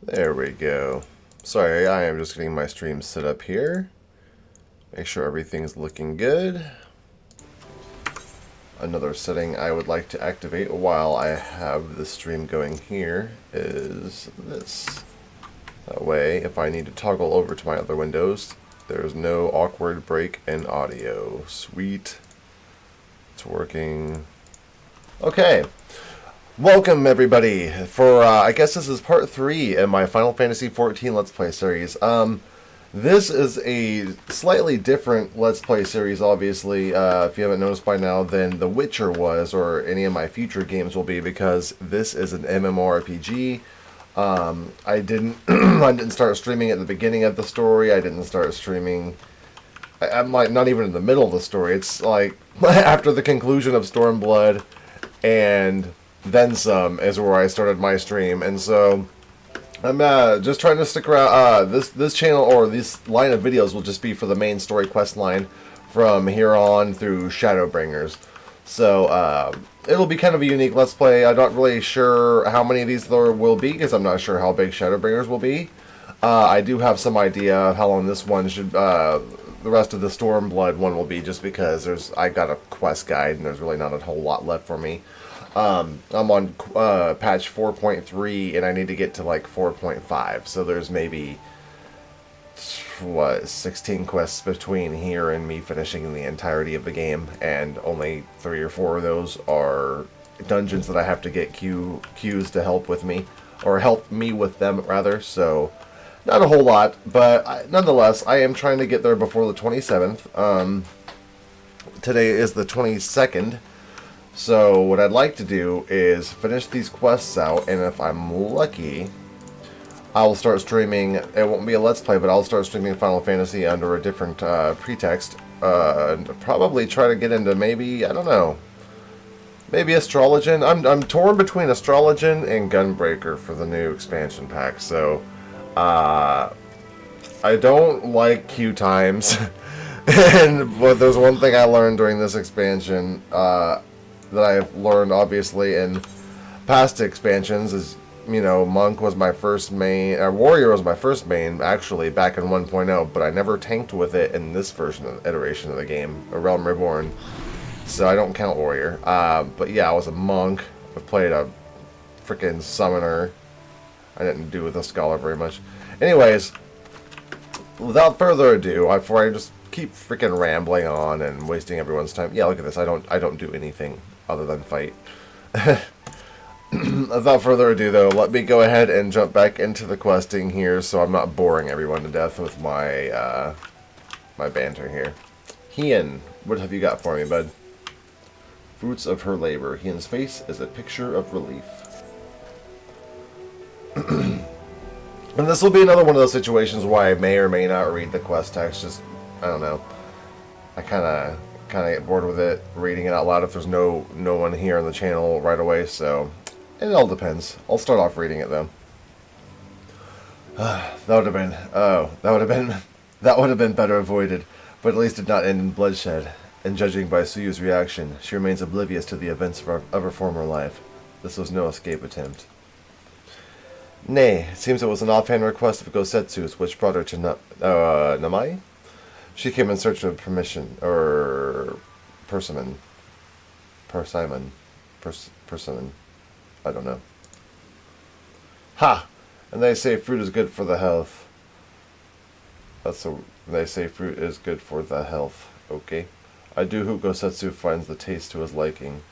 There we go. Sorry, I am just getting my stream set up here. Make sure everything's looking good. Another setting I would like to activate while I have the stream going here is this. That way, if I need to toggle over to my other windows, there's no awkward break in audio. Sweet. It's working. Okay. Welcome, everybody, for, I guess this is part 3 in my Final Fantasy XIV Let's Play series. This is a slightly different Let's Play series, obviously, if you haven't noticed by now, than The Witcher was, or any of my future games will be, because this is an MMORPG. I didn't I didn't start streaming at the beginning of the story. I didn't start streaming... I'm like not even in the middle of the story. It's like after the conclusion of Stormblood and then some is where I started my stream, and so I'm just trying to stick around. This channel, or this line of videos, will just be for the main story quest line from here on through Shadowbringers. So it'll be kind of a unique Let's Play. I'm not really sure how many of these there will be, because I'm not sure how big Shadowbringers will be. I do have some idea of how long this one should, the rest of the Stormblood one will be, just because I got a quest guide and there's really not a whole lot left for me. I'm on patch 4.3 and I need to get to like 4.5, so there's maybe, what, 16 quests between here and me finishing the entirety of the game, and only 3 or 4 of those are dungeons that I have to get queues to help with me, or help me with them rather, so not a whole lot, but nonetheless, I am trying to get there before the 27th. Today is the 22nd. So what I'd like to do is finish these quests out, and if I'm lucky, I'll start streaming. It won't be a Let's Play, but I'll start streaming Final Fantasy under a different pretext. And probably try to get into maybe, I don't know, maybe Astrologian. I'm torn between Astrologian and Gunbreaker for the new expansion pack. So I don't like queue times, but there's one thing I learned during this expansion. That I've learned, obviously, in past expansions is, you know, Monk was my first main, Warrior was my first main, actually, back in 1.0, but I never tanked with it in this iteration of the game, A Realm Reborn, so I don't count Warrior. But yeah, I was a Monk. I played a freaking Summoner. I didn't do with a Scholar very much. Anyways, without further ado, before I just keep freaking rambling on and wasting everyone's time. Yeah, look at this. I don't do anything other than fight. Without further ado, though, let me go ahead and jump back into the questing here, so I'm not boring everyone to death with my my banter here. Hien, what have you got for me, bud? Fruits of her labor. Hien's face is a picture of relief. And this will be another one of those situations where I may or may not read the quest text. Just, I don't know. I kind of get bored with it, reading it out loud if there's no one here on the channel right away. So it all depends. I'll start off reading it though. That would have been better avoided, but at least did not end in bloodshed. And judging by Suyu's reaction, she remains oblivious to the events of her former life. This was no escape attempt. Nay, it seems it was an offhand request of Gosetsu's which brought her to Namai? She came in search of permission, or Persimmon. Persimmon. I don't know. Ha! And they say fruit is good for the health. They say fruit is good for the health. Okay. I do hope Gosetsu finds the taste to his liking.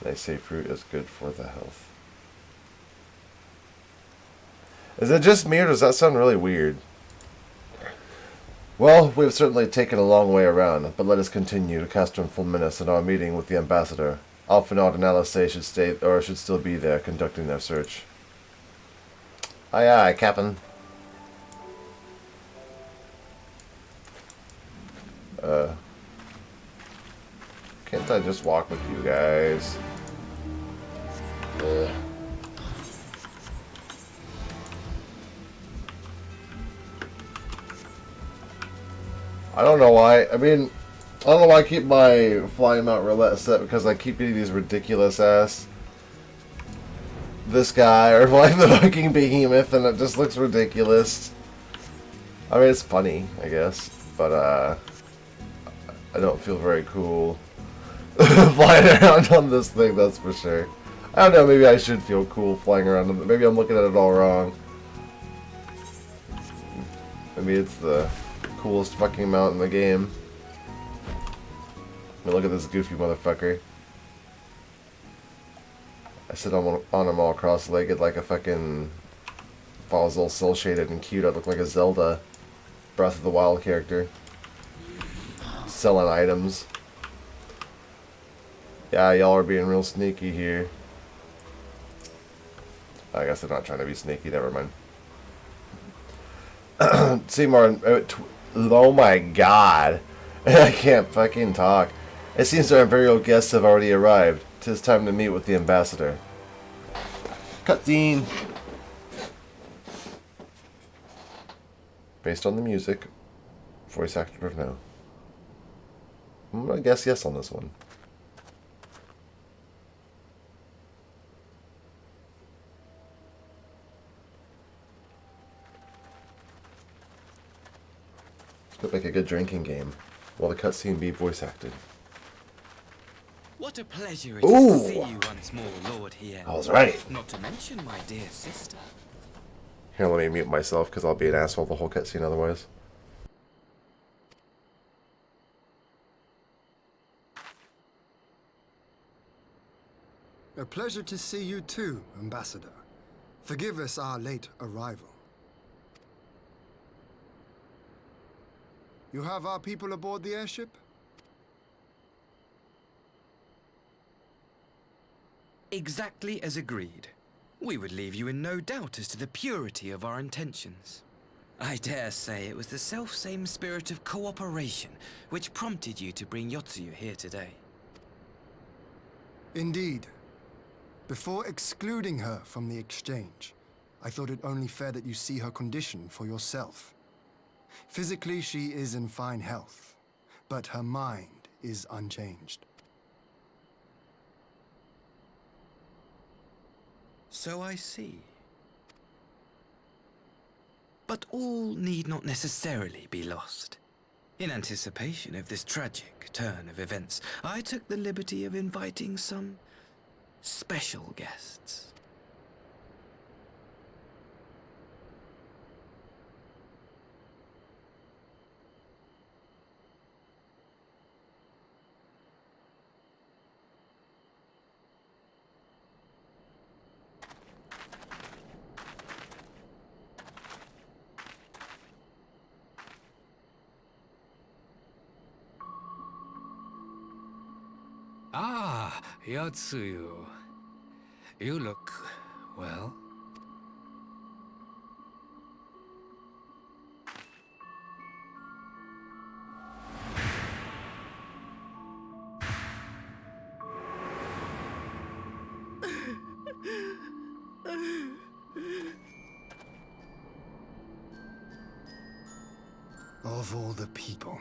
They say fruit is good for the health. Is it just me, or does that sound really weird? Well, we've certainly taken a long way around, but let us continue to Castrum Fulminus in our meeting with the ambassador. Alphanard and Alice should still be there, conducting their search. Aye aye, Captain. Can't I just walk with you guys? I don't know why. I mean, I don't know why I keep my flying mount roulette set, because I keep getting these ridiculous ass this guy or flying the fucking behemoth, and it just looks ridiculous. I mean, it's funny, I guess, but I don't feel very cool flying around on this thing, that's for sure. I don't know, maybe I should feel cool flying around on it. Maybe I'm looking at it all wrong. Maybe it's the coolest fucking mount in the game. I mean, look at this goofy motherfucker. I sit on him all cross-legged like a fucking... If I was all cel-shaded and cute, I'd look like a Zelda Breath of the Wild character. Selling items. Yeah, y'all are being real sneaky here. I guess they're not trying to be sneaky, never mind. Seymour, oh my god. I can't fucking talk. It seems our Imperial guests have already arrived. 'Tis time to meet with the ambassador. Cutscene. Based on the music, voice actor of no. I'm gonna guess yes on this one. Could make a good drinking game. While the cutscene be voice acted. What a pleasure it is to see you once more, Lord here. I was right. Not to mention my dear sister. Here, let me mute myself because I'll be an asshole the whole cutscene otherwise. A pleasure to see you too, Ambassador. Forgive us our late arrival. You have our people aboard the airship? Exactly as agreed. We would leave you in no doubt as to the purity of our intentions. I dare say it was the self-same spirit of cooperation which prompted you to bring Yotsuyu here today. Indeed. Before excluding her from the exchange, I thought it only fair that you see her condition for yourself. Physically, she is in fine health, but her mind is unchanged. So I see. But all need not necessarily be lost. In anticipation of this tragic turn of events, I took the liberty of inviting some special guests. Ah, Yotsuyu. You look well. Of all the people.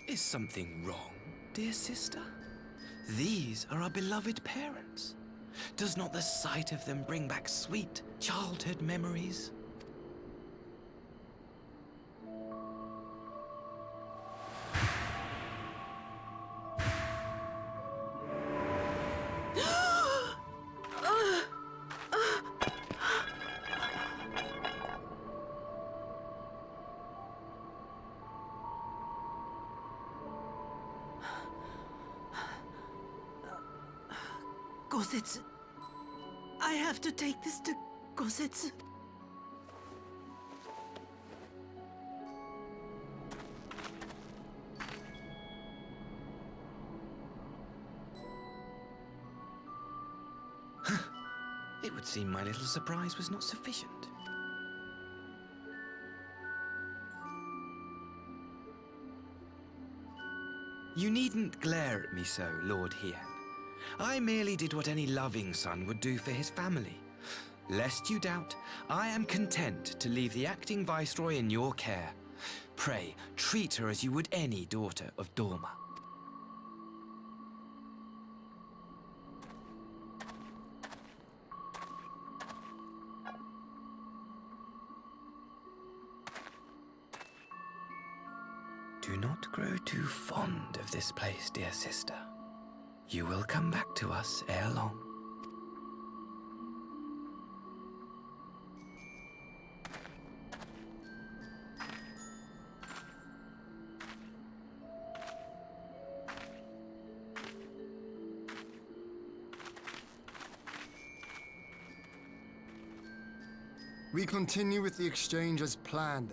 Is something wrong, dear sister? These are our beloved parents. Does not the sight of them bring back sweet childhood memories? Gosetsu. I have to take this to Gosetsu. It would seem my little surprise was not sufficient. You needn't glare at me so, Lord Hien. I merely did what any loving son would do for his family. Lest you doubt, I am content to leave the acting viceroy in your care. Pray, treat her as you would any daughter of Dorma. Do not grow too fond of this place, dear sister. You will come back to us ere long. We continue with the exchange as planned.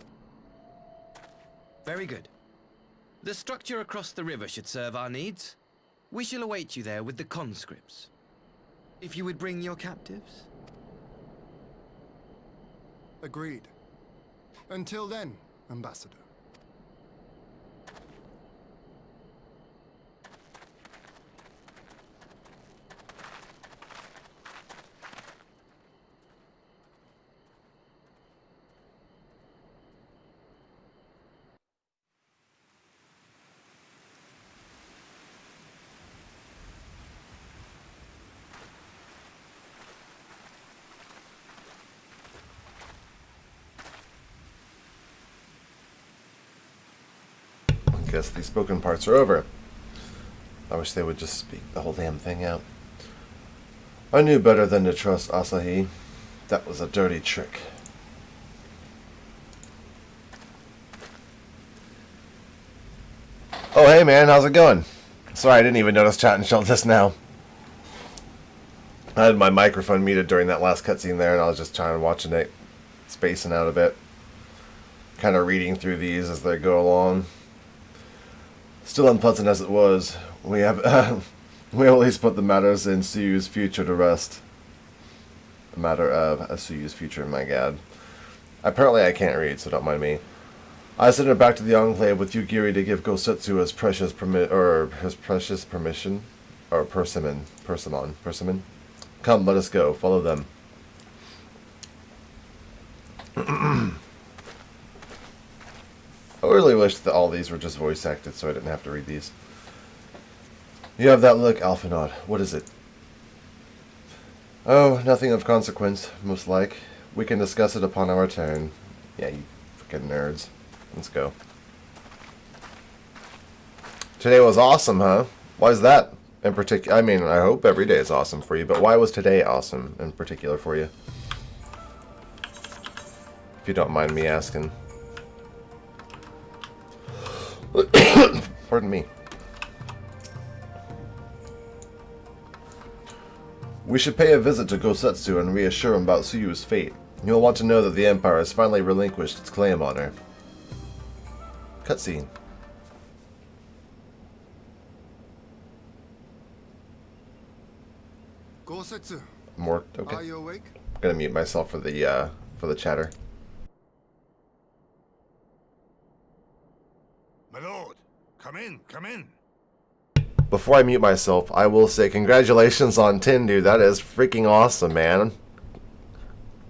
Very good. The structure across the river should serve our needs. We shall await you there with the conscripts. If you would bring your captives. Agreed. Until then, Ambassador. Guess the spoken parts are over. I wish they would just speak the whole damn thing out. I knew better than to trust Asahi. That was a dirty trick. Oh hey man, how's it going? Sorry, I didn't even notice chat until just now. I had my microphone muted during that last cutscene there, and I was just trying to watching it, spacing out a bit. Kind of reading through these as they go along. Still unpleasant as it was, we have we at least put the matters in Suyu's future to rest. The matter of Suyu's future, my god. Apparently I can't read, so don't mind me. I sent her back to the Enclave with Yugiri to give Gosetsu his precious permission, or persimmon. Come, let us go. Follow them. I really wish that all these were just voice acted so I didn't have to read these. You have that look, Alphinaud. What is it? Oh, nothing of consequence, most like. We can discuss it upon our turn. Yeah, you freaking nerds. Let's go. Today was awesome, huh? Why is that in particular? I mean, I hope every day is awesome for you, but why was today awesome in particular for you? If you don't mind me asking. Pardon me. We should pay a visit to Gosetsu and reassure him about Suyu's fate. He'll want to know that the Empire has finally relinquished its claim on her. Cutscene. Gosetsu, More. Okay. are you awake? I'm gonna mute myself for the chatter. My lord, come in, come in. Before I mute myself, I will say congratulations on 10, dude. That is freaking awesome, man.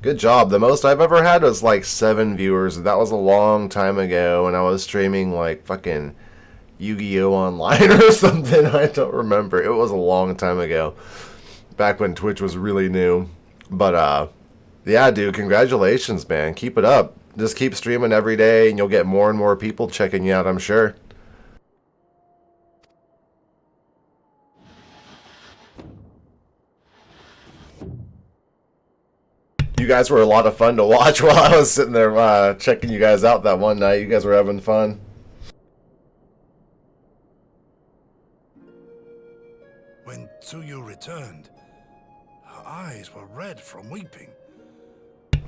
Good job. The most I've ever had was like 7 viewers. That was a long time ago, and I was streaming like fucking Yu-Gi-Oh! Online or something. I don't remember. It was a long time ago. Back when Twitch was really new. But, yeah, dude, congratulations, man. Keep it up. Just keep streaming every day, and you'll get more and more people checking you out, I'm sure. You guys were a lot of fun to watch while I was sitting there checking you guys out that one night. You guys were having fun. When Tsuyu returned, her eyes were red from weeping.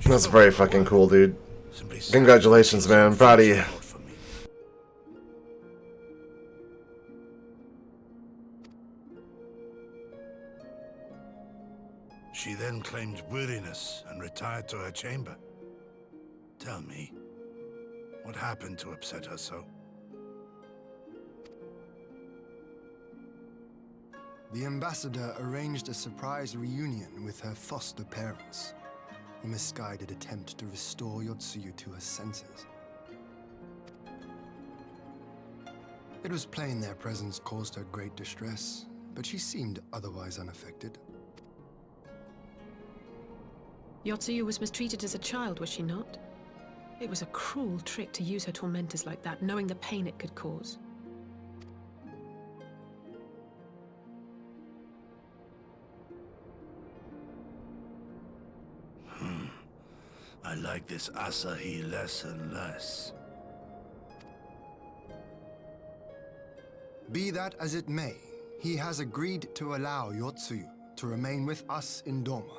That's very fucking cool, dude. Congratulations, man. I'm proud of you. She then claimed weariness and retired to her chamber. Tell me, what happened to upset her so? The ambassador arranged a surprise reunion with her foster parents. A misguided attempt to restore Yotsuyu to her senses. It was plain their presence caused her great distress, but she seemed otherwise unaffected. Yotsuyu was mistreated as a child, was she not? It was a cruel trick to use her tormentors like that, knowing the pain it could cause. I like this Asahi less and less. Be that as it may, he has agreed to allow Yotsuyu to remain with us in Doma.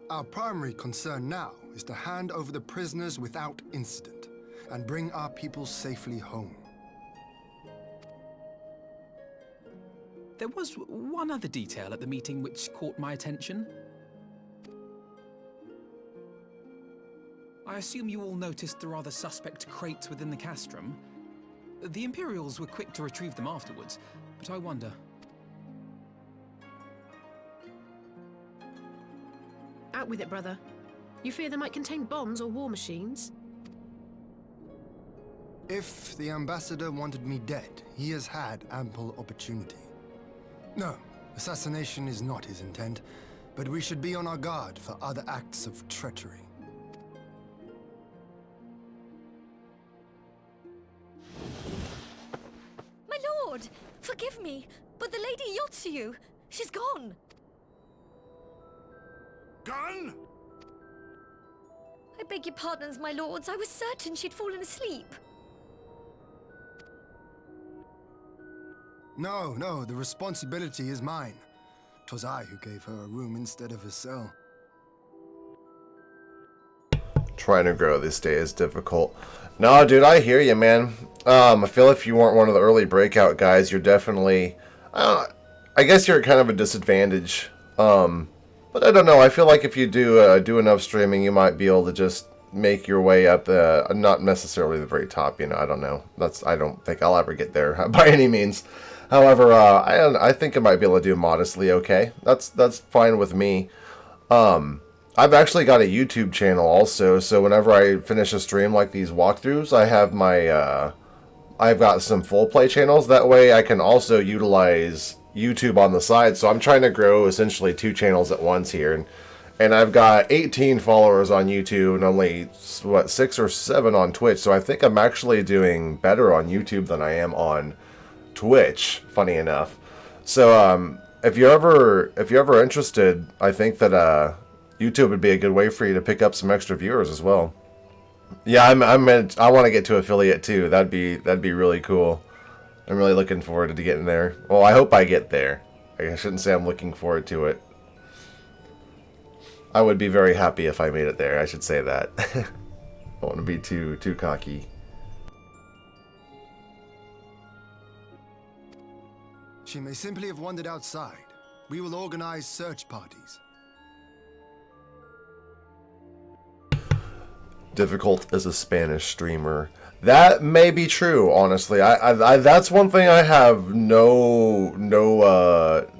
Our primary concern now is to hand over the prisoners without incident and bring our people safely home. There was one other detail at the meeting which caught my attention. I assume you all noticed the rather suspect crates within the castrum. The Imperials were quick to retrieve them afterwards, but I wonder... Out with it, brother. You fear they might contain bombs or war machines? If the ambassador wanted me dead, he has had ample opportunity. No, assassination is not his intent, but we should be on our guard for other acts of treachery. My lord! Forgive me, but the Lady Yotsuyu, she's gone! Gone? I beg your pardons, my lords. I was certain she'd fallen asleep. No, the responsibility is mine. 'Twas I who gave her a room instead of a cell. Trying to grow this day is difficult. No, dude, I hear you, man. I feel if you weren't one of the early breakout guys, you're definitely... I guess you're at kind of a disadvantage. But I don't know. I feel like if you do enough streaming, you might be able to just make your way up. Not necessarily the very top, you know. I don't know. I don't think I'll ever get there by any means. However, I think I might be able to do modestly okay. That's fine with me. I've actually got a YouTube channel also, so whenever I finish a stream like these walkthroughs, I have my I've got some full play channels. That way, I can also utilize YouTube on the side. So I'm trying to grow essentially 2 channels at once here, and I've got 18 followers on YouTube and only what 6 or 7 on Twitch. So I think I'm actually doing better on YouTube than I am on Twitch. Funny enough. So if you're ever interested, I think that YouTube would be a good way for you to pick up some extra viewers as well. Yeah, I want to get to affiliate too. That'd be really cool. I'm really looking forward to getting there. Well, I hope I get there. I shouldn't say I'm looking forward to it. I would be very happy if I made it there. I should say that. I don't want to be too cocky. She may simply have wandered outside. We will organize search parties. Difficult as a Spanish streamer. That may be true, honestly. I that's one thing I have no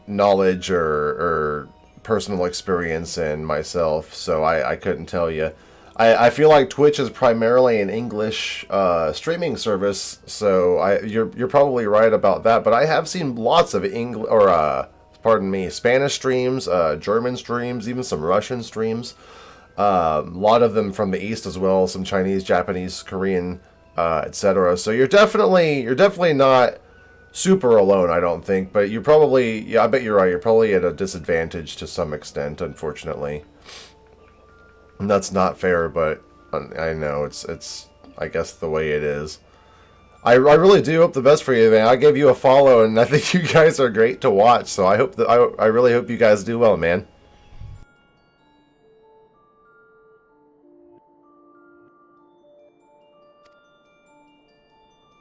knowledge or personal experience in myself, so I couldn't tell you. I feel like Twitch is primarily an English streaming service, so you're probably right about that. But I have seen lots of Spanish streams, German streams, even some Russian streams. A lot of them from the East as well, some Chinese, Japanese, Korean, etc. So you're definitely not super alone, I don't think. But you probably, yeah, I bet you're right. You're probably at a disadvantage to some extent, unfortunately. And that's not fair, but I know it's I guess the way it is. I really do hope the best for you, man. I gave you a follow, and I think you guys are great to watch. So I hope that I really hope you guys do well, man.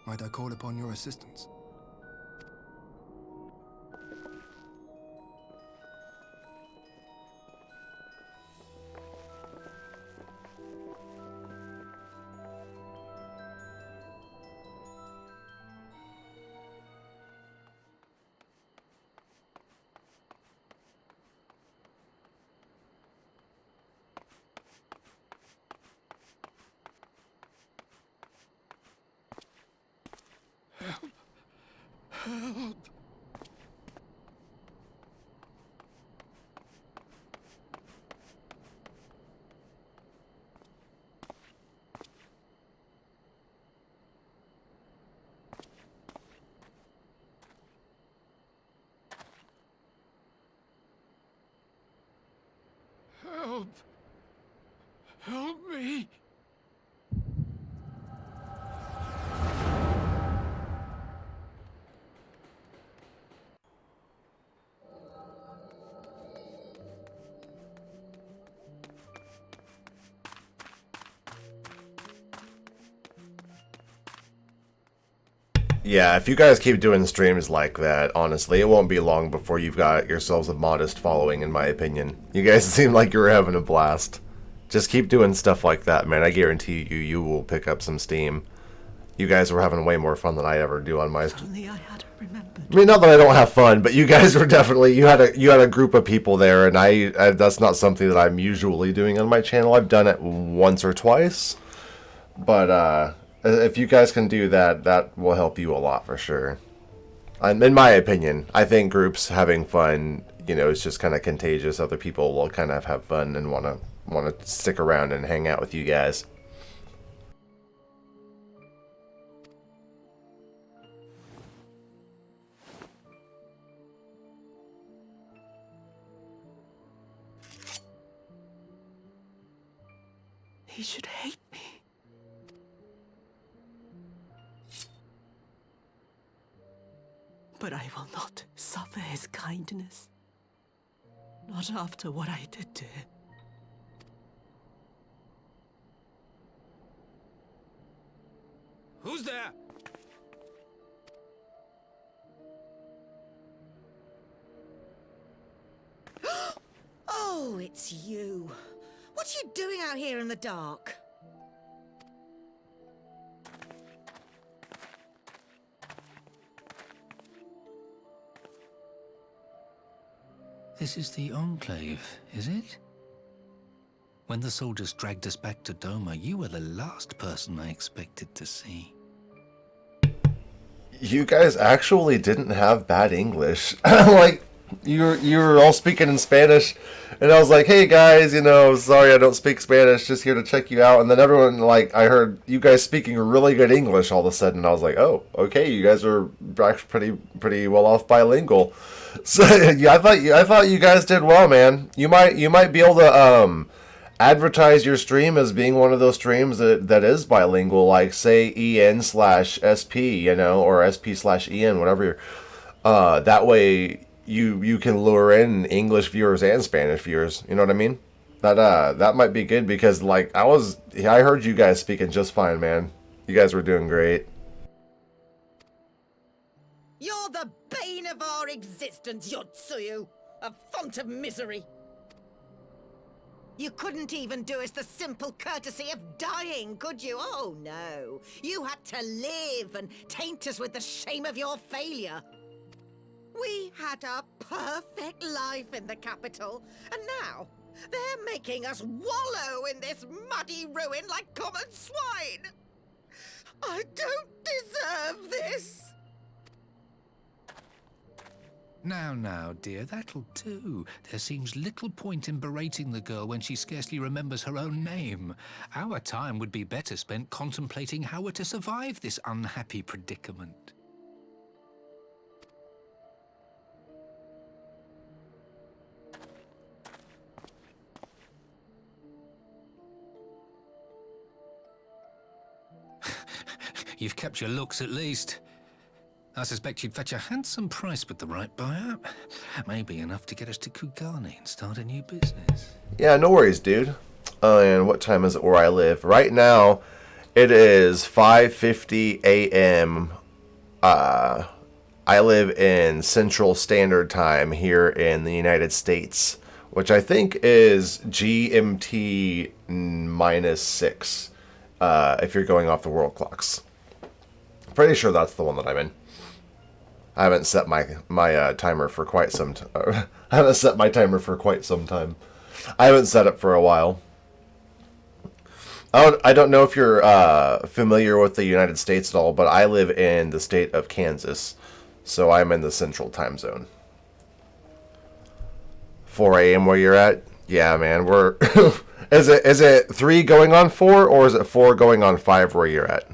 Might I call upon your assistance? Help! Yeah, if you guys keep doing streams like that, honestly, it won't be long before you've got yourselves a modest following, in my opinion. You guys seem like you're having a blast. Just keep doing stuff like that, man. I guarantee you will pick up some steam. You guys were having way more fun than I ever do on my... If only I had remembered. I mean, not that I don't have fun, but you guys were definitely... You had a group of people there, and I that's not something that I'm usually doing on my channel. I've done it once or twice. But, if you guys can do that, that will help you a lot for sure. In my opinion, I think groups having fun, you know, is just kind of contagious. Other people will kind of have fun and want to stick around and hang out with you guys. He should hate me. But I will not suffer his kindness. Not after what I did to him. Who's there? Oh, it's you. What are you doing out here in the dark? This is the Enclave, is it? When the soldiers dragged us back to Doma, you were the last person I expected to see. You guys actually didn't have bad English. Like, you were all speaking in Spanish, and I was like, hey guys, you know, sorry I don't speak Spanish, just here to check you out. And then everyone, like, I heard you guys speaking really good English all of a sudden. I was like, oh, okay, you guys are actually pretty well off bilingual. So yeah, I thought you guys did well, man. You might be able to advertise your stream as being one of those streams that is bilingual, like say EN/SP, you know, or SP/EN, whatever. That way you can lure in English viewers and Spanish viewers. You know what I mean? That might be good because like I heard you guys speaking just fine, man. You guys were doing great. You're the bane of our existence, Yotsuyu. A font of misery. You couldn't even do us the simple courtesy of dying, could you? Oh, no. You had to live and taint us with the shame of your failure. We had a perfect life in the capital, and now they're making us wallow in this muddy ruin like common swine. I don't deserve this. Now, dear, that'll do. There seems little point in berating the girl when she scarcely remembers her own name. Our time would be better spent contemplating how we're to survive this unhappy predicament. You've kept your looks at least. I suspect you'd fetch a handsome price with the right buyer. Maybe enough to get us to Kugani and start a new business. Yeah, no worries, dude. And what time is it where I live? Right now, it is 5:50 a.m. I live in Central Standard Time here in the United States, which I think is GMT -6, if you're going off the world clocks. Pretty sure that's the one that I'm in. I haven't set my timer for quite some time. I haven't set my timer for quite some time. I haven't set it for a while. I don't know if you're familiar with the United States at all, but I live in the state of Kansas, so I'm in the Central Time Zone. 4 a.m. where you're at? Yeah, man. We're is it 3 going on 4, or is it 4 going on 5 where you're at?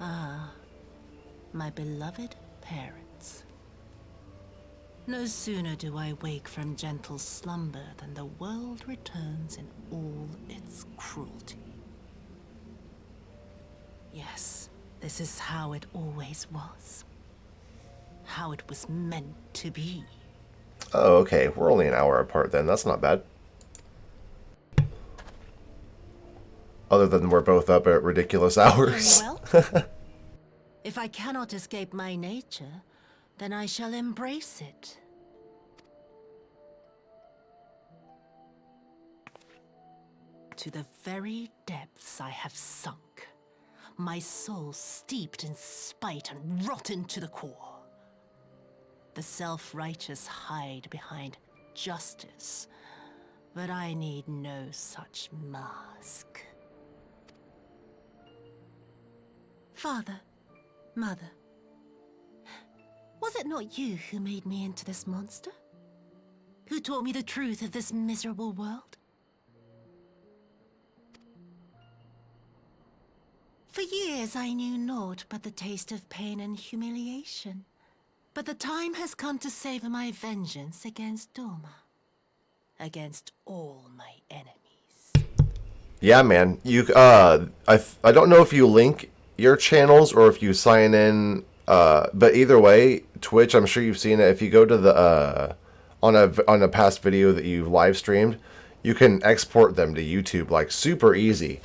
Ah, my beloved parents. No sooner do I wake from gentle slumber than the world returns in all its cruelty. Yes, this is how it always was. How it was meant to be. Oh, okay. We're only an hour apart then. That's not bad. Other than we're both up at ridiculous hours. Very well. If I cannot escape my nature, then I shall embrace it. To the very depths I have sunk, my soul steeped in spite and rotten to the core. The self-righteous hide behind justice, but I need no such mask. Father, Mother, was it not you who made me into this monster? Who taught me the truth of this miserable world? For years I knew naught but the taste of pain and humiliation. But the time has come to savor my vengeance against Doma. Against all my enemies. Yeah, man. I don't know if you link your channels or if you sign in, but either way, Twitch, I'm sure you've seen it. If you go to the on a past video that you've live streamed, you can export them to YouTube like super easy.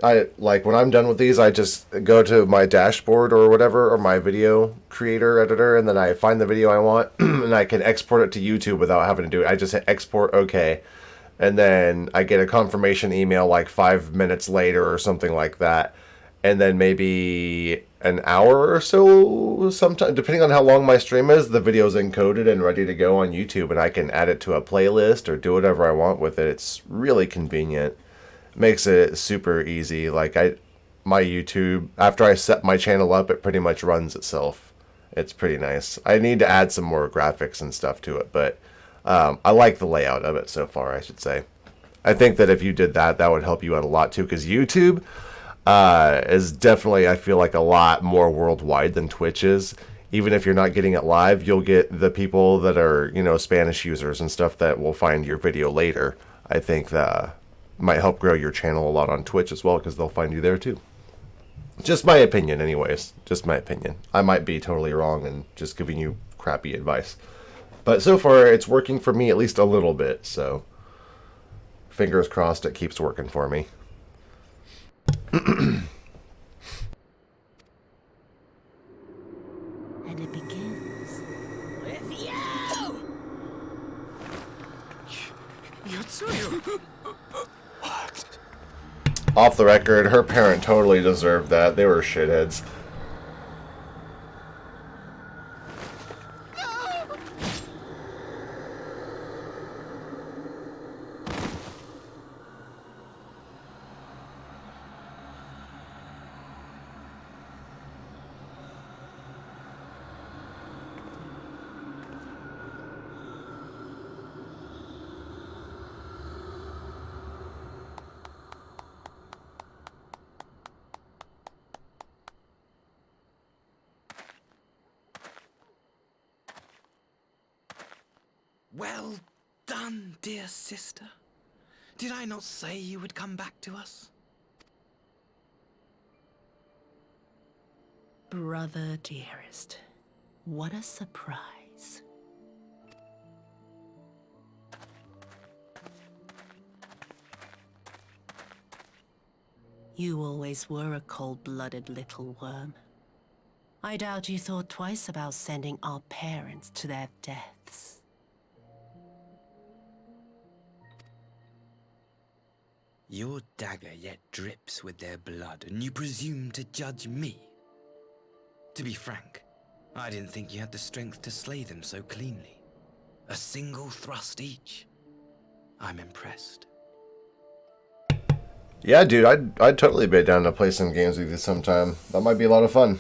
Like when I'm done with these, I just go to my dashboard or whatever, or my video creator editor, and then I find the video I want, and I can export it to YouTube without having to do it. I just hit export, okay, and then I get a confirmation email like 5 minutes later or something like that, and then maybe an hour or so, sometime, depending on how long my stream is, the video's encoded and ready to go on YouTube, and I can add it to a playlist or do whatever I want with it. It's really convenient. Makes it super easy. Like my YouTube, after I set my channel up, it pretty much runs itself. It's pretty nice. I need to add some more graphics and stuff to it, but I like the layout of it so far, I should say. I think that if you did that, that would help you out a lot too, because YouTube is definitely, I feel like, a lot more worldwide than Twitch is. Even if you're not getting it live, you'll get the people that are, you know, Spanish users and stuff that will find your video later. I think that might help grow your channel a lot on Twitch as well, because they'll find you there too. Just my opinion anyways. Just my opinion. I might be totally wrong and just giving you crappy advice. But so far, it's working for me at least a little bit, so fingers crossed it keeps working for me. And it begins. With you! Yotsuyu! Off the record, her parent totally deserved that. They were shitheads. Well done, dear sister. Did I not say you would come back to us? Brother dearest, what a surprise. You always were a cold-blooded little worm. I doubt you thought twice about sending our parents to their deaths. Your dagger yet drips with their blood, and you presume to judge me? To be frank, I didn't think you had the strength to slay them so cleanly. A single thrust each. I'm impressed. Yeah, dude, I'd totally be down to play some games with you sometime. That might be a lot of fun.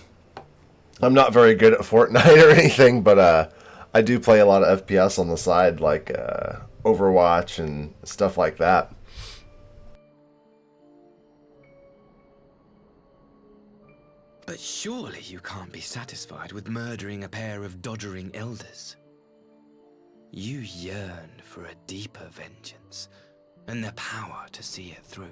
I'm not very good at Fortnite or anything, but I do play a lot of FPS on the side, like Overwatch and stuff like that. But surely you can't be satisfied with murdering a pair of doddering elders. You yearn for a deeper vengeance, and the power to see it through.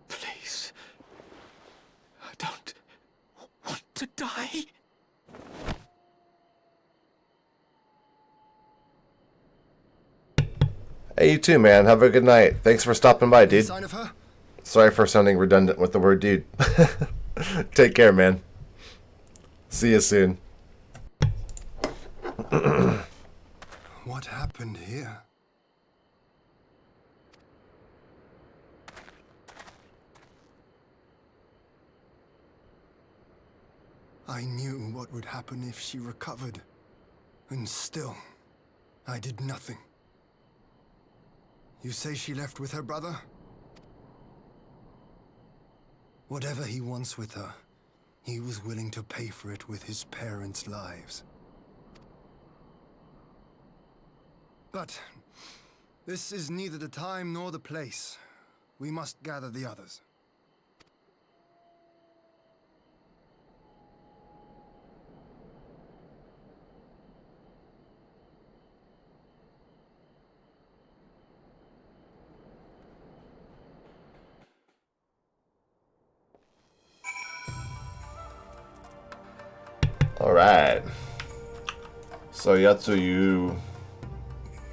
Please. I don't want to die. Hey, you too, man. Have a good night. Thanks for stopping by, dude. Sign of her? Sorry for sounding redundant with the word dude. Take care, man. See you soon. What happened here? I knew what would happen if she recovered. And still, I did nothing. You say she left with her brother? Whatever he wants with her, he was willing to pay for it with his parents' lives. But this is neither the time nor the place. We must gather the others. Alright. So Yotsuyu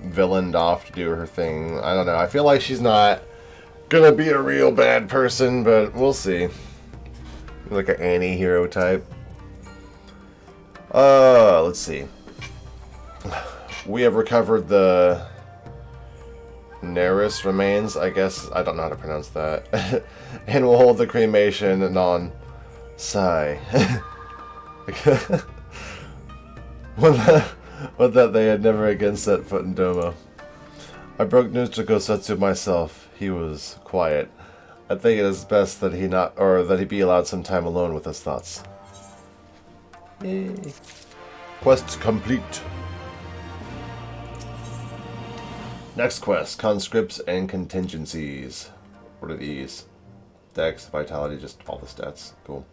villained off to do her thing. I don't know. I feel like she's not gonna be a real bad person, but we'll see. Like an anti-hero type. Let's see. We have recovered the Neris remains, I guess. I don't know how to pronounce that. And we'll hold the cremation non-sai. With that, they had never again set foot in Domo. I broke news to Gosetsu myself. He was quiet. I think it is best that he be allowed some time alone with his thoughts. Yay. Quest complete. Next quest, conscripts and contingencies. What are these? Dex, vitality, just all the stats. Cool.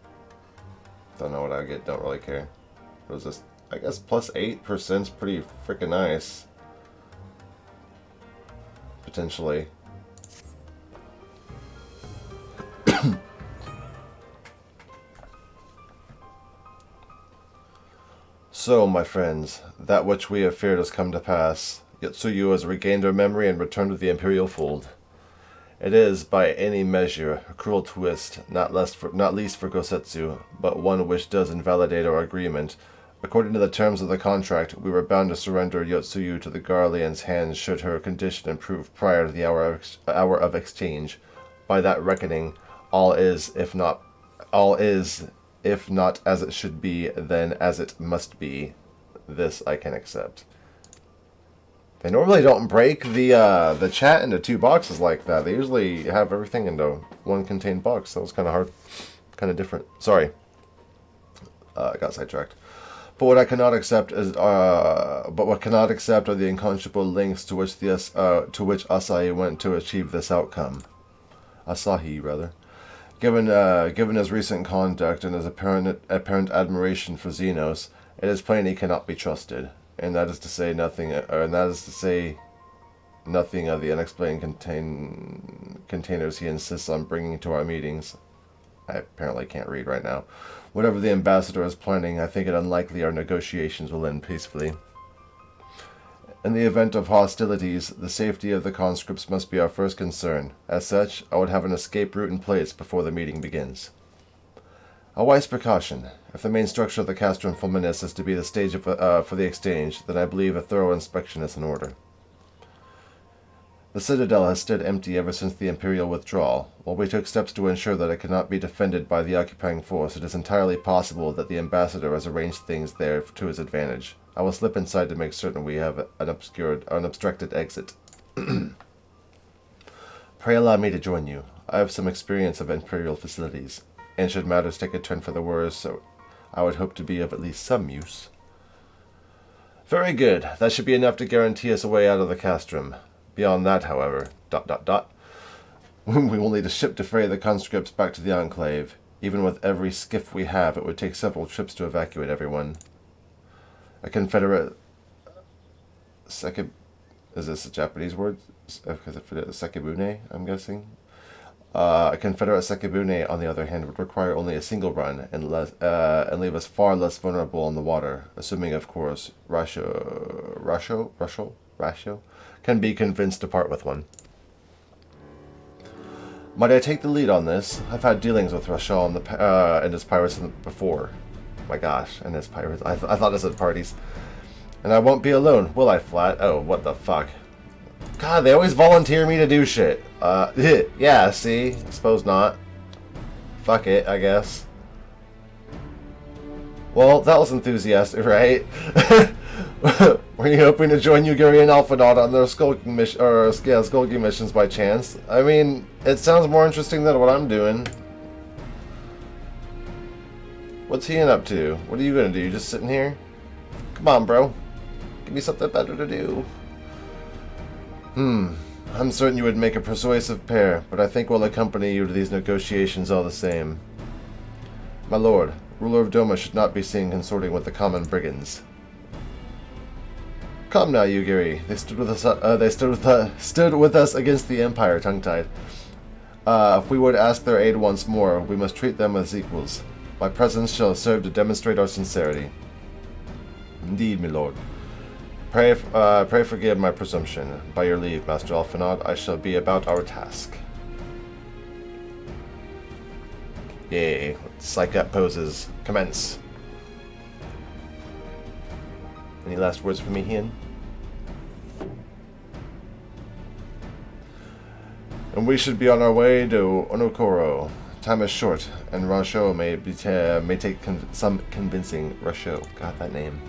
Don't know what I get, don't really care. What is this? I guess plus 8% is pretty freaking nice. Potentially. So, my friends, that which we have feared has come to pass. Yotsuyu has regained her memory and returned to the Imperial fold. It is, by any measure, a cruel twist, not least for Gosetsu, but one which does invalidate our agreement. According to the terms of the contract, we were bound to surrender Yotsuyu to the Garlean's hands should her condition improve prior to the hour of exchange. By that reckoning, all is, if not as it should be, then as it must be. This I can accept. They normally don't break the chat into two boxes like that. They usually have everything into one contained box. That was kind of hard, kind of different. Sorry, I got sidetracked. But what cannot accept are the unconscionable links to which Asahi went to achieve this outcome. Asahi, rather. Given his recent conduct and his apparent admiration for Xenos, it is plain he cannot be trusted. And that is to say nothing. Nothing of the unexplained containers he insists on bringing to our meetings. I apparently can't read right now. Whatever the ambassador is planning, I think it unlikely our negotiations will end peacefully. In the event of hostilities, the safety of the conscripts must be our first concern. As such, I would have an escape route in place before the meeting begins. A wise precaution. If the main structure of the Castrum Fulminis is to be the stage for the exchange, then I believe a thorough inspection is in order. The citadel has stood empty ever since the Imperial withdrawal. While we took steps to ensure that it cannot be defended by the occupying force, it is entirely possible that the ambassador has arranged things there to his advantage. I will slip inside to make certain we have an unobstructed exit. Pray allow me to join you. I have some experience of Imperial facilities. and should matters take a turn for the worse, so I would hope to be of at least some use. Very good. That should be enough to guarantee us a way out of the castrum. Beyond that, however, ... we will need a ship to ferry the conscripts back to the Enclave. Even with every skiff we have, it would take several trips to evacuate everyone. A Confederate... Is this a Japanese word? Sekibune, I'm guessing? A Confederate Sekibune, on the other hand, would require only a single run and leave us far less vulnerable on the water, assuming, of course, Rasho can be convinced to part with one. Might I take the lead on this? I've had dealings with Rasho and his pirates before. My gosh, and his pirates. I thought I said parties. And I won't be alone, will I, Flat? Oh, what the fuck. God, they always volunteer me to do shit. Yeah, see? Suppose not. Fuck it, I guess. Well, that was enthusiastic, right? Were you hoping to join Yugiri and Alphanaut on their skulking missions by chance? I mean, it sounds more interesting than what I'm doing. What's he up to? What are you gonna do? You just sitting here? Come on, bro. Give me something better to do. I'm certain you would make a persuasive pair, but I think we'll accompany you to these negotiations all the same. My lord, ruler of Doma should not be seen consorting with the common brigands. Come now, Yugiri. They stood with us against the Empire, tongue-tied. If we would ask their aid once more, we must treat them as equals. My presence shall serve to demonstrate our sincerity. Indeed, my lord. Pray forgive my presumption. By your leave, Master Alphanaut, I shall be about our task. Yay. Psych up poses. Commence. Any last words for me, Hien? And we should be on our way to Onokoro. Time is short, and Rasho may take some convincing. Rasho. God, that name.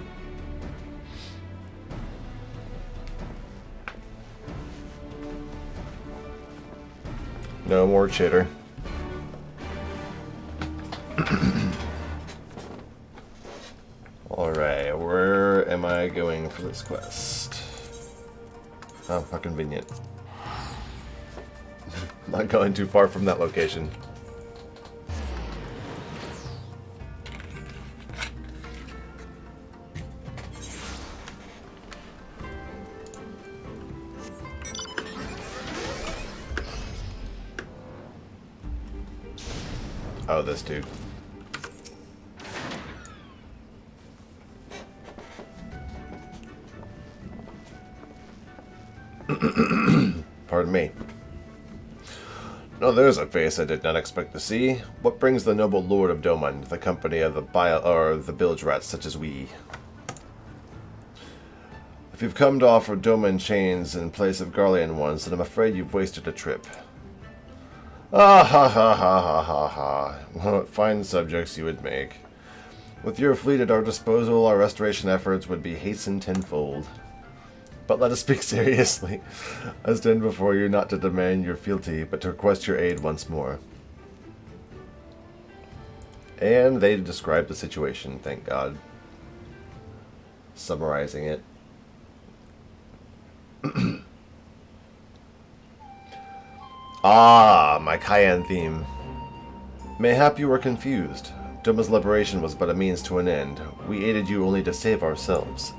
No more chitter. Alright, where am I going for this quest? Oh, how convenient. Not going too far from that location. Oh, this dude. Pardon me. No, there's a face I did not expect to see. What brings the noble lord of Doman to the company of the bilge rats such as we? If you've come to offer Doman chains in place of Garlean ones, then I'm afraid you've wasted a trip. Ah ha ha ha ha ha ha. What fine subjects you would make. With your fleet at our disposal, our restoration efforts would be hastened tenfold. But let us speak seriously. I stand before you not to demand your fealty, but to request your aid once more. And they describe the situation, thank God. Summarizing it. Ah, my Cayenne theme. Mayhap you were confused. Doma's liberation was but a means to an end. We aided you only to save ourselves.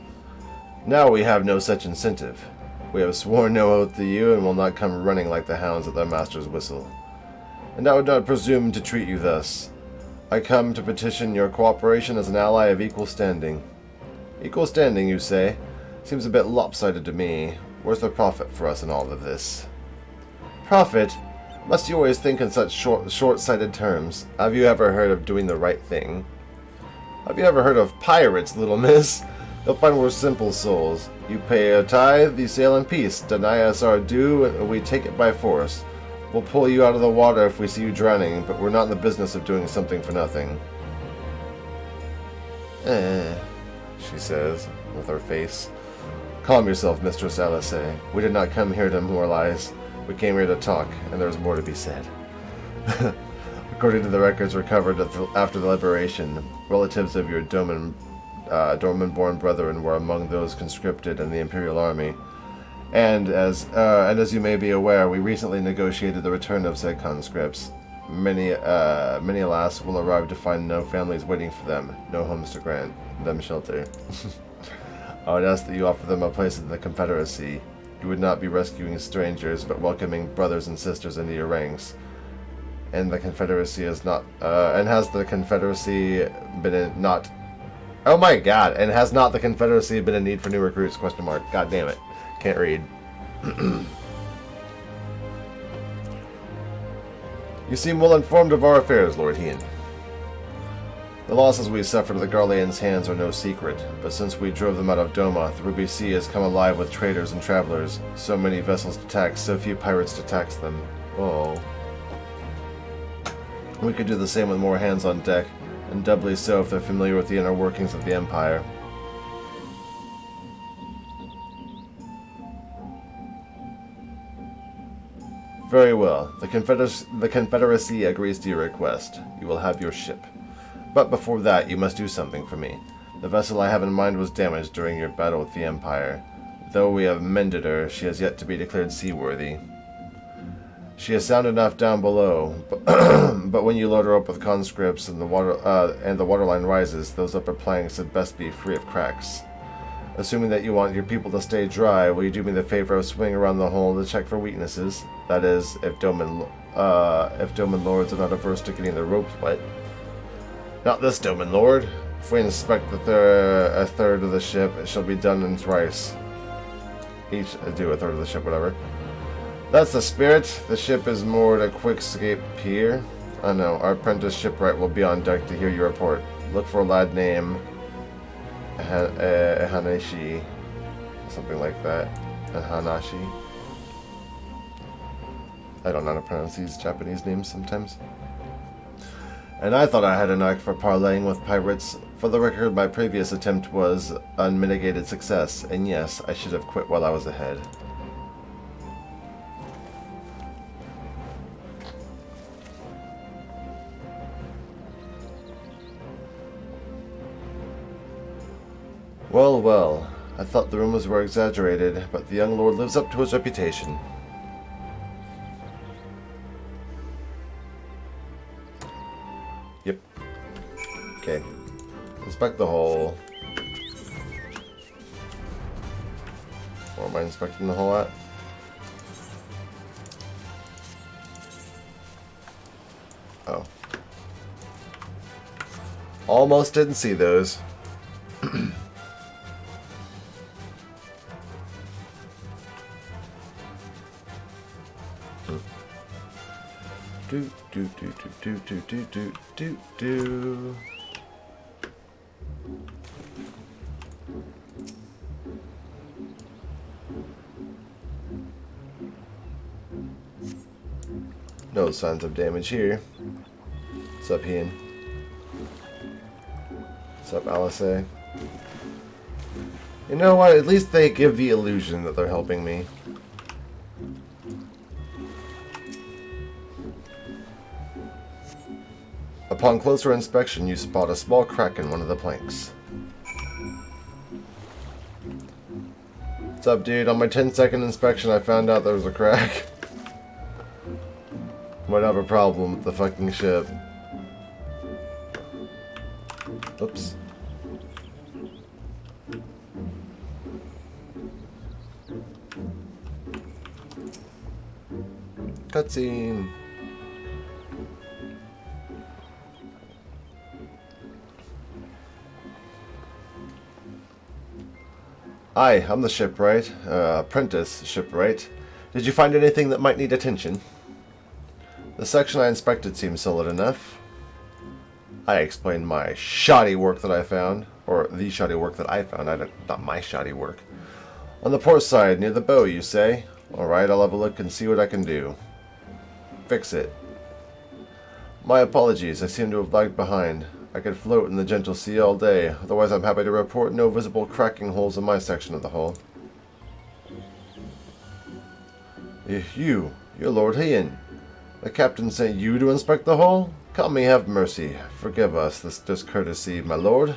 Now we have no such incentive. We have sworn no oath to you and will not come running like the hounds at their master's whistle. And I would not presume to treat you thus. I come to petition your cooperation as an ally of equal standing. Equal standing, you say? Seems a bit lopsided to me. Where's the profit for us in all of this? Profit? Must you always think in such short-sighted terms? Have you ever heard of doing the right thing? Have you ever heard of pirates, little miss? They'll find we're simple souls. You pay a tithe, you sail in peace. Deny us our due, and we take it by force. We'll pull you out of the water if we see you drowning, but we're not in the business of doing something for nothing. She says, with her face. Calm yourself, Mistress Alice. We did not come here to moralize. We came here to talk, and there's more to be said. According to the records recovered after the liberation, relatives of your Dorman-born brethren were among those conscripted in the Imperial Army. And as you may be aware, we recently negotiated the return of said conscripts. Many, alas, will arrive to find no families waiting for them, no homes to grant them shelter. I would ask that you offer them a place in the Confederacy. You would not be rescuing strangers, but welcoming brothers and sisters into your ranks. And the Confederacy is not, and has the Confederacy been in, not, oh my god, and has not the Confederacy been in need for new recruits, question mark, god damn it, can't read. You seem well informed of our affairs, Lord Hien. The losses we suffered at the Garlean's hands are no secret, but since we drove them out of Doma, the Ruby Sea has come alive with traders and travelers. So many vessels to tax, so few pirates to tax them. Oh. We could do the same with more hands on deck, and doubly so if they're familiar with the inner workings of the Empire. Very well. The Confederacy agrees to your request. You will have your ship. But before that, you must do something for me. The vessel I have in mind was damaged during your battle with the Empire. Though we have mended her, she has yet to be declared seaworthy. She is sound enough down below, but when you load her up with conscripts and the waterline rises, those upper planks had best be free of cracks. Assuming that you want your people to stay dry, will you do me the favor of swimming around the hull to check for weaknesses? That is, if Doman lords are not averse to getting their ropes wet. Not this Doman lord. If we inspect a third of the ship, it shall be done in thrice. Each do a third of the ship, whatever. That's the spirit. The ship is moored at Quickscape Pier. I know, our apprentice shipwright will be on deck to hear your report. Look for a lad named Hanashi. Something like that. Hanashi. I don't know how to pronounce these Japanese names sometimes. And I thought I had a knack for parleying with pirates. For the record, my previous attempt was unmitigated success, and yes, I should have quit while I was ahead. Well, well, I thought the rumors were exaggerated, but the young lord lives up to his reputation. Yep. Okay. Inspect the hull. Where am I inspecting the hull at? Oh. Almost didn't see those. Do. No signs of damage here. What's up, Hien? What's up, Alice? You know what? At least they give the illusion that they're helping me. Upon closer inspection, you spot a small crack in one of the planks. What's up, dude? On my 10-second inspection, I found out there was a crack. Might have a problem with the fucking ship. Oops. Cutscene. Hi, I'm the shipwright, apprentice shipwright. Did you find anything that might need attention? The section I inspected seems solid enough. I explained my shoddy work that I found, or the shoddy work that I found, not my shoddy work. On the port side, near the bow, you say? Alright, I'll have a look and see what I can do. Fix it. My apologies, I seem to have lagged behind. I could float in the gentle sea all day, otherwise I'm happy to report no visible cracking holes in my section of the hull. You're Lord Hien. The captain sent you to inspect the hull? Call me have mercy. Forgive us this discourtesy, my lord.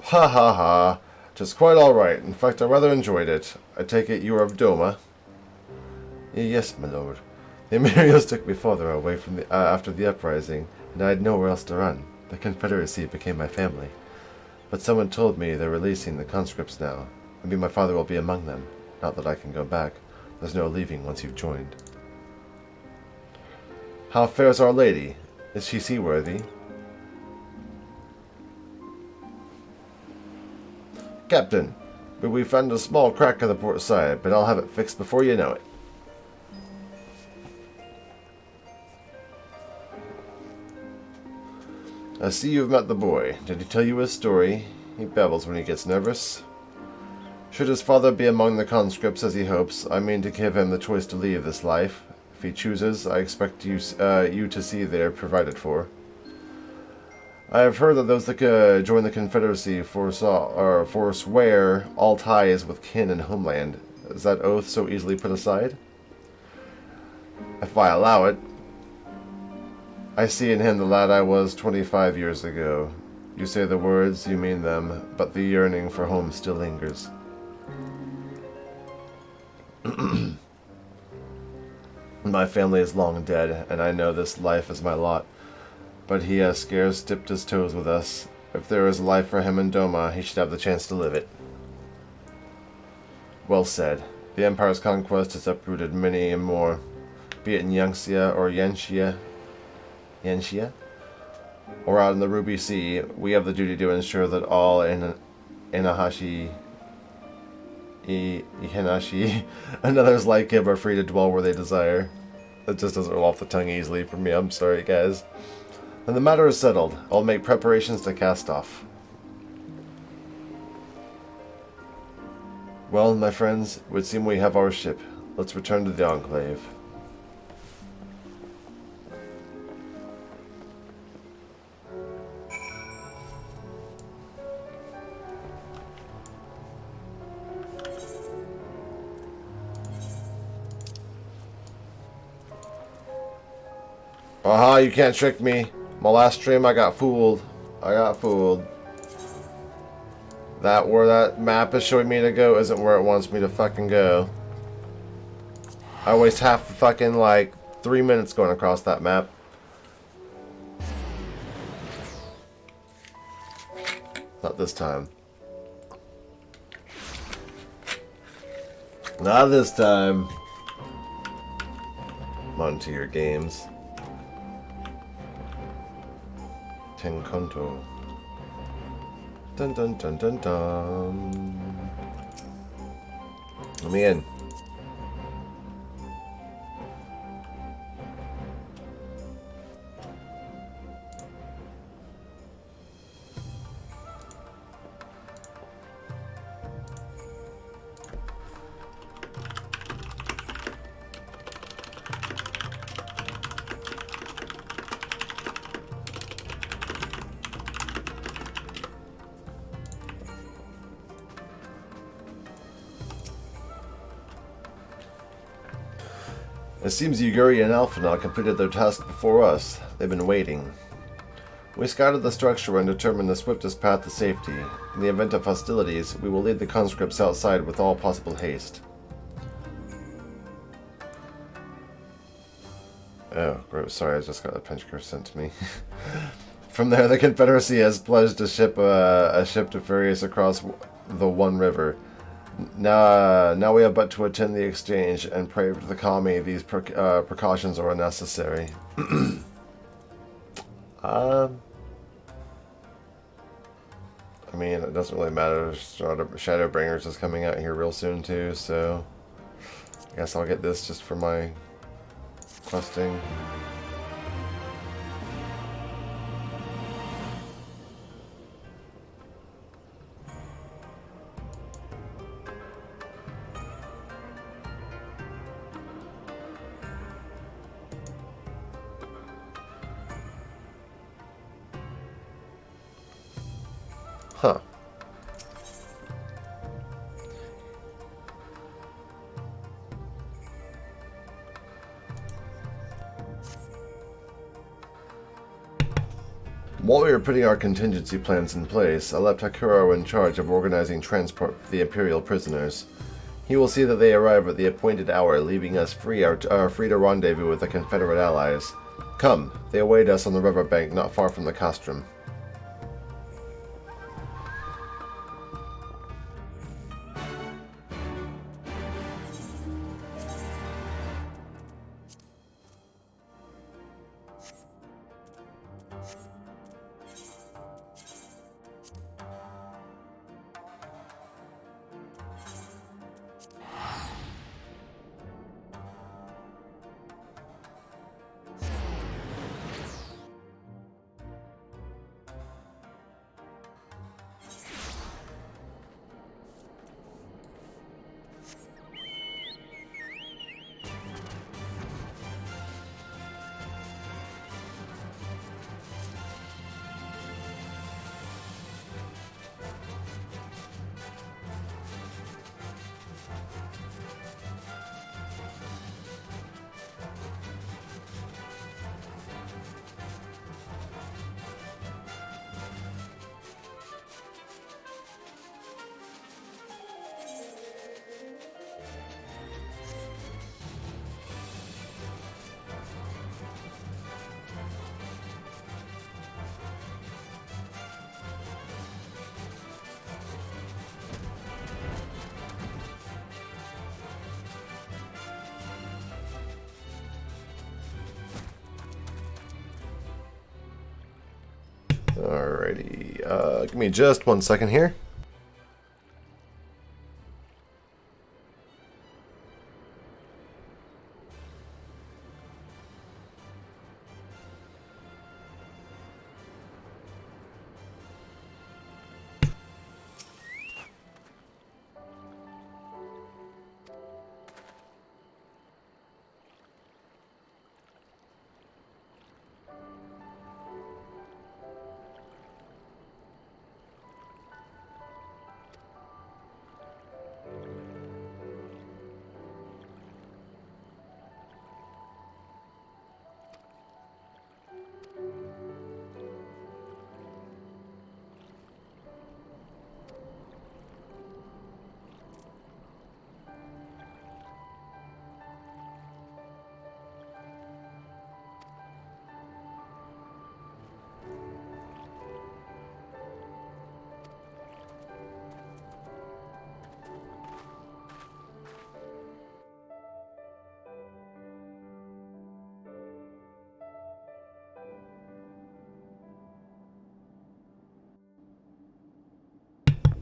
Ha ha ha. 'Tis quite all right. In fact, I rather enjoyed it. I take it you are of Doma. Yes, my lord. The Imperials took me farther away from the after the uprising, and I had nowhere else to run. The Confederacy became my family. But someone told me they're releasing the conscripts now. Maybe my father will be among them. Not that I can go back. There's no leaving once you've joined. How fares Our Lady? Is she seaworthy? Captain, we found a small crack in the port side, but I'll have it fixed before you know it. I see you've met the boy. Did he tell you his story? He babbles when he gets nervous. Should his father be among the conscripts as he hopes, I mean to give him the choice to leave this life. If he chooses, I expect you to see there provided for. I have heard that those that join the Confederacy forswear all ties with kin and homeland. Is that oath so easily put aside? If I allow it. I see in him the lad I was 25 years ago. You say the words, you mean them, but the yearning for home still lingers. My family is long dead, and I know this life is my lot. But he has scarce dipped his toes with us. If there is life for him in Doma, he should have the chance to live it. Well said. The Empire's conquest has uprooted many and more, be it in Yangxia or Yanxia, or out in the Ruby Sea. We have the duty to ensure that all Inahashi and others like him are free to dwell where they desire. That just doesn't roll off the tongue easily for me. I'm sorry, guys. Then the matter is settled. I'll make preparations to cast off. Well, my friends, it would seem we have our ship. Let's return to the Enclave. Aha, you can't trick me. My last stream, I got fooled. That where that map is showing me to go isn't where it wants me to fucking go. I waste half the fucking, 3 minutes going across that map. Not this time. Not this time. I'm on to your games. Tenkonto. Dun dun dun dun dun. Let me in. It seems Yuguri and Alphinaud completed their task before us. They've been waiting. We scouted the structure and determined the swiftest path to safety. In the event of hostilities, we will lead the conscripts outside with all possible haste. Oh, gross. Sorry, I just got a pinch curse sent to me. From there, the Confederacy has pledged a ship to ferry us across the One River. Now we have but to attend the exchange and pray to the kami these precautions are unnecessary. I mean, it doesn't really matter. Shadowbringers is coming out here real soon too, so I guess I'll get this just for my questing. Huh. While we were putting our contingency plans in place, I left Hakuro in charge of organizing transport for the Imperial prisoners. He will see that they arrive at the appointed hour, leaving us free to rendezvous with the Confederate allies. Come, they await us on the riverbank not far from the castrum. Alrighty, give me just 1 second here.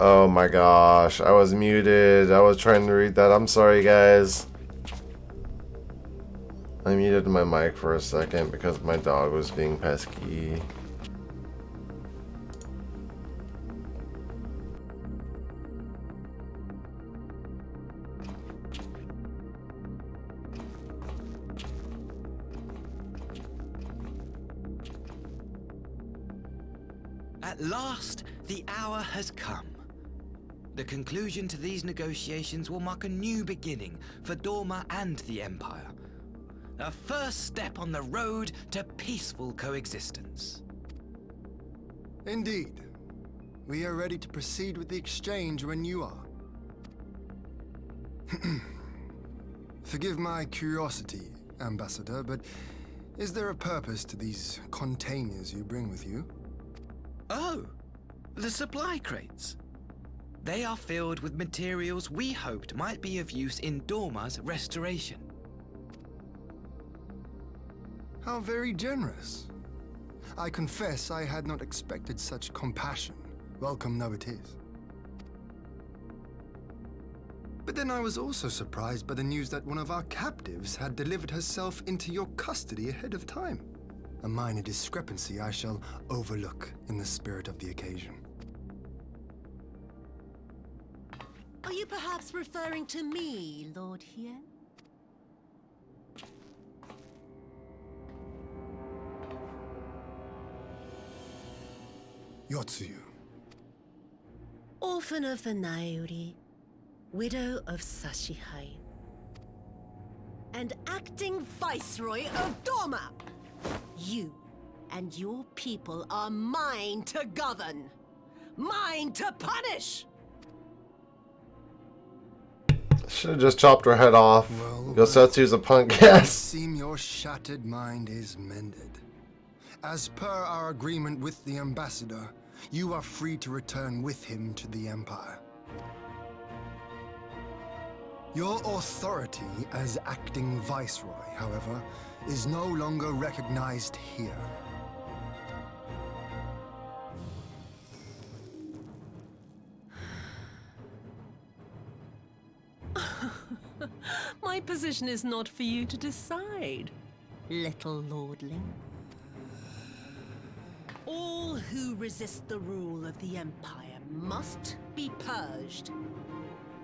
Oh my gosh, I was muted. I was trying to read that. I'm sorry, guys. I muted my mic for a second because my dog was being pesky. At last, the hour has come. The conclusion to these negotiations will mark a new beginning for Dorma and the Empire. A first step on the road to peaceful coexistence. Indeed. We are ready to proceed with the exchange when you are. Forgive my curiosity, Ambassador, but is there a purpose to these containers you bring with you? Oh, the supply crates. They are filled with materials we hoped might be of use in Dorma's restoration. How very generous. I confess I had not expected such compassion. Welcome though it is. But then I was also surprised by the news that one of our captives had delivered herself into your custody ahead of time. A minor discrepancy I shall overlook in the spirit of the occasion. Are you perhaps referring to me, Lord Hien? Yotsuyu. Orphan of the Naiuri, widow of Sashihai, and acting Viceroy of Dorma! You And your people are mine to govern. Mine to punish! Should have just chopped her head off. Well, Yosetsu's a punk I ass. seem your shattered mind is mended. As per our agreement with the ambassador, you are free to return with him to the Empire. Your authority as acting viceroy, however, is no longer recognized here. My position is not for you to decide, little lordling. All who resist the rule of the Empire must be purged.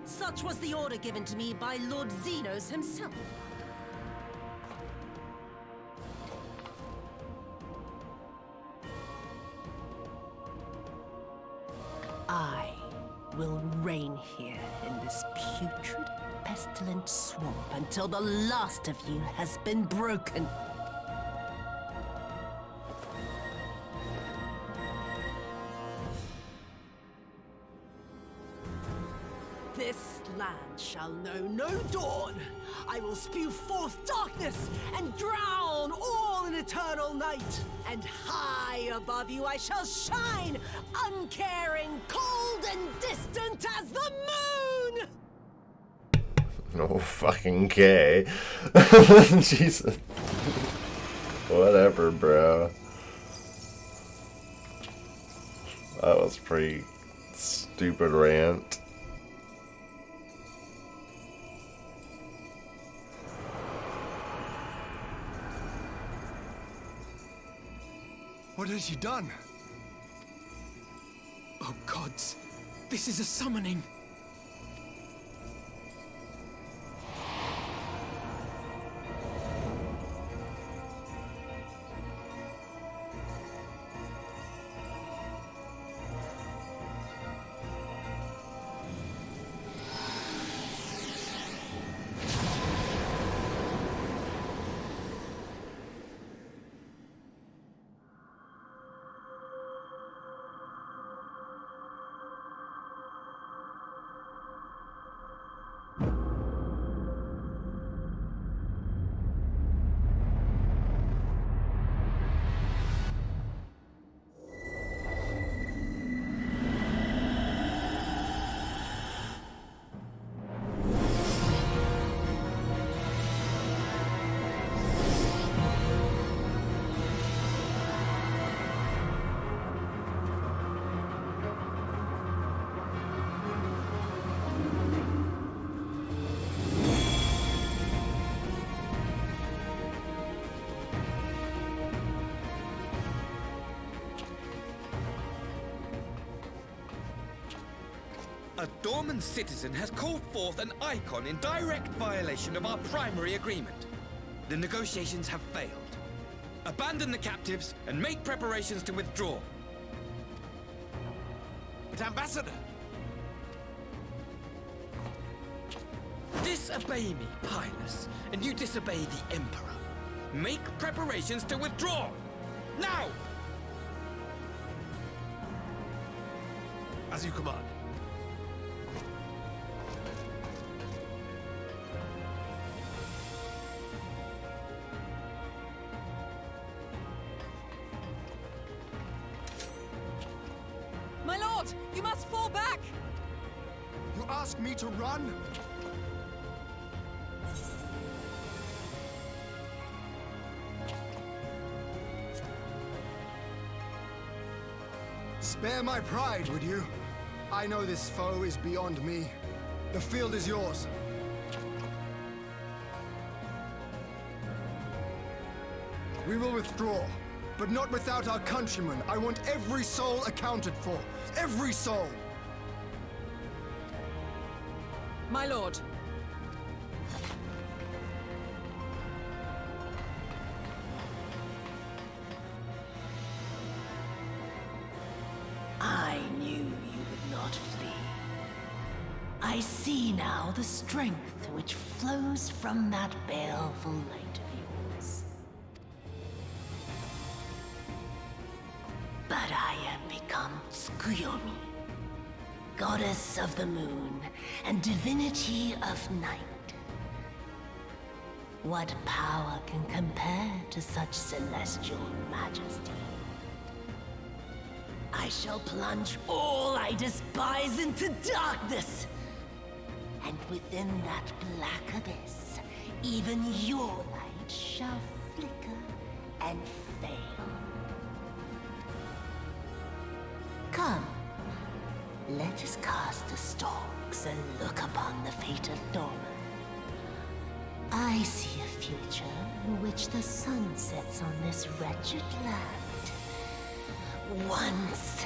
Such was the order given to me by Lord Xenos himself. I will reign here in this putrid, pestilent swamp until the last of you has been broken. This land shall know no dawn. I will spew forth darkness and drown all in eternal night. And high above you I shall shine, uncaring, cold and distant as the moon! No fucking K. Jesus. Whatever, bro. That was pretty stupid rant. What has she done? Oh gods, this is a summoning. A Dorman citizen has called forth an icon in direct violation of our primary agreement. The negotiations have failed. Abandon the captives and make preparations to withdraw. But Ambassador! Disobey me, Pilus, and you disobey the Emperor. Make preparations to withdraw! Now! As you command. My lord, you must fall back! You ask me to run? Spare my pride, would you? I know this foe is beyond me. The field is yours. We will withdraw, but not without our countrymen. I want every soul accounted for. Every soul! My lord. I knew you would not flee. I see now the strength which flows from that baleful light of yours. Tsuyomi, goddess of the moon and divinity of night. What power can compare to such celestial majesty? I shall plunge all I despise into darkness. And within that black abyss, even your light shall flicker and fail. Come, let us cast the stalks and look upon the fate of Dorma. I see a future in which the sun sets on this wretched land. Once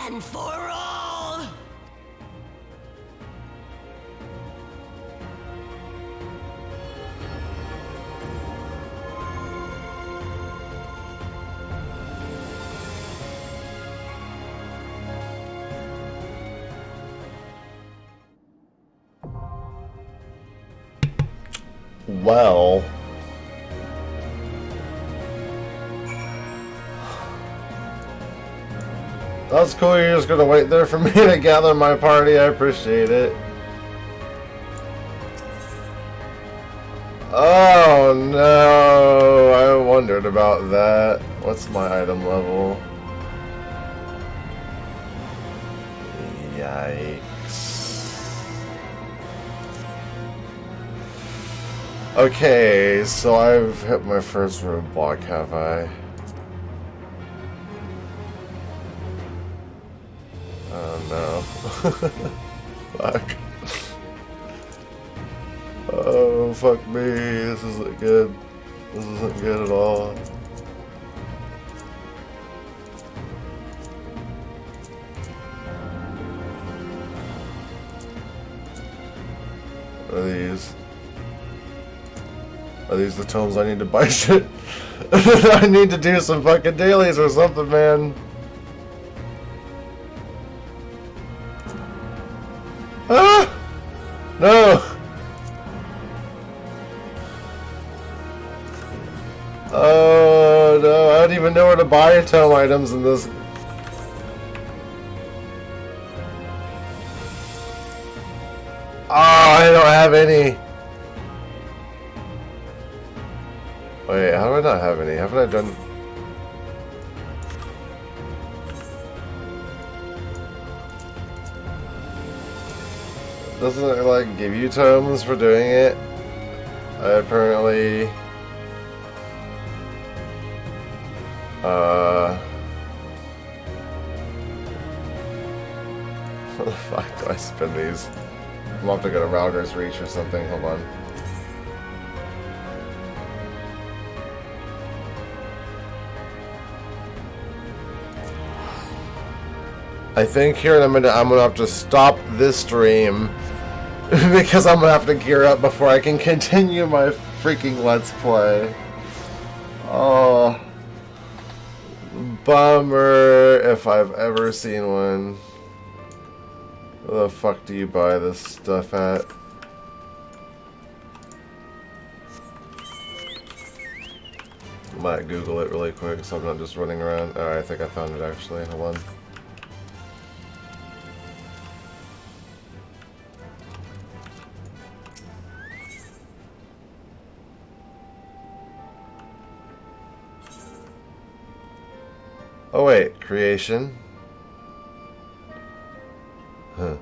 and for all! Well, that's cool. You're just gonna wait there for me to gather my party. I appreciate it. Oh no, I wondered about that. What's my item level? Yikes. Okay, so I've hit my first roadblock, have I? Oh no. Fuck. Oh, fuck me. This isn't good. This isn't good at all. What are these? Are these the tomes I need to buy shit? I need to do some fucking dailies or something, man. Ah! No! Oh no, I don't even know where to buy tome items in this. Oh, I don't have any. Wait, how do I not have any? Haven't I done... Doesn't it, like, give you tomes for doing it? I apparently... How the fuck do I spin these? I'm gonna have to go to Router's Reach or something, hold on. I think here in a minute I'm gonna have to stop this stream because I'm gonna have to gear up before I can continue my freaking Let's Play. Oh, bummer if I've ever seen one. Where the fuck do you buy this stuff at? I might Google it really quick so I'm not just running around. Alright, I think I found it actually. Hold on. Oh wait, creation. Huh.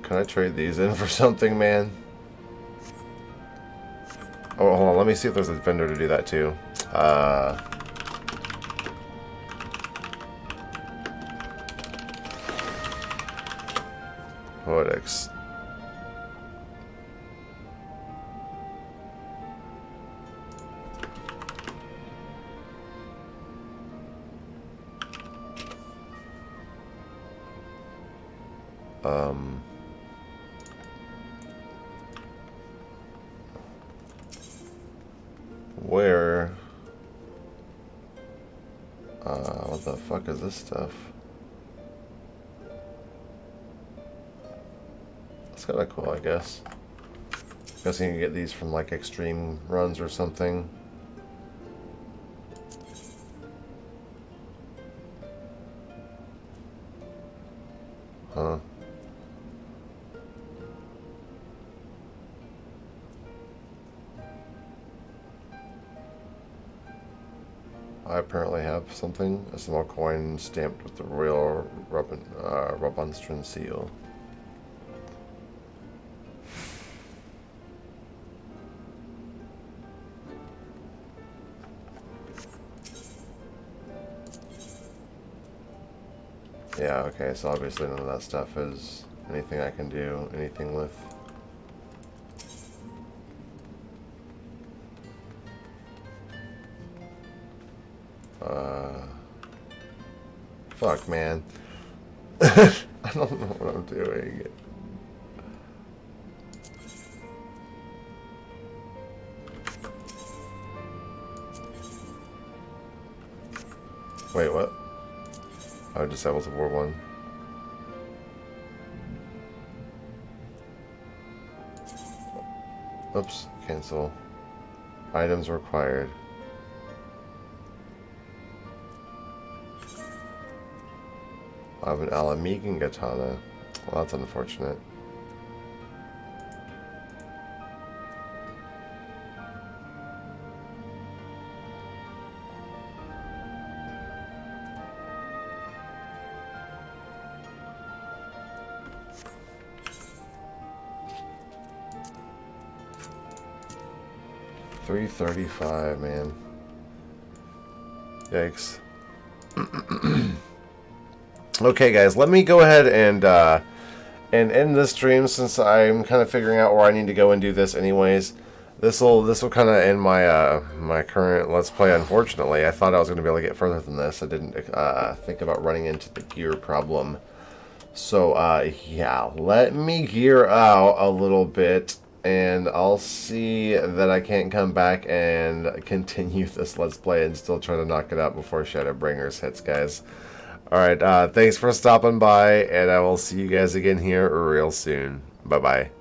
Can I trade these in for something, man? Oh, hold on, let me see if there's a vendor to do that too. Codex. Where? What the fuck is this stuff? That's kind of cool, I guess. Guessing you can get these from like extreme runs or something. Huh? I apparently have something, a small coin stamped with the royal Robunstran seal. Yeah, okay, so obviously none of that stuff is anything I can do anything with. Fuck, man. I don't know what I'm doing. Wait, what? I disabled the war one. Oops, cancel. Items required. I have an Alamigan katana. Well, that's unfortunate. $335, man. Yikes. Okay, guys, let me go ahead and end this stream since I'm kind of figuring out where I need to go and do this anyways. This will kind of end my my current Let's Play. Unfortunately, I thought I was going to be able to get further than this. I didn't think about running into the gear problem. So yeah, let me gear out a little bit, and I'll see that I can't come back and continue this Let's Play and still try to knock it out before Shadowbringers hits, guys. Alright, thanks for stopping by, and I will see you guys again here real soon. Bye-bye.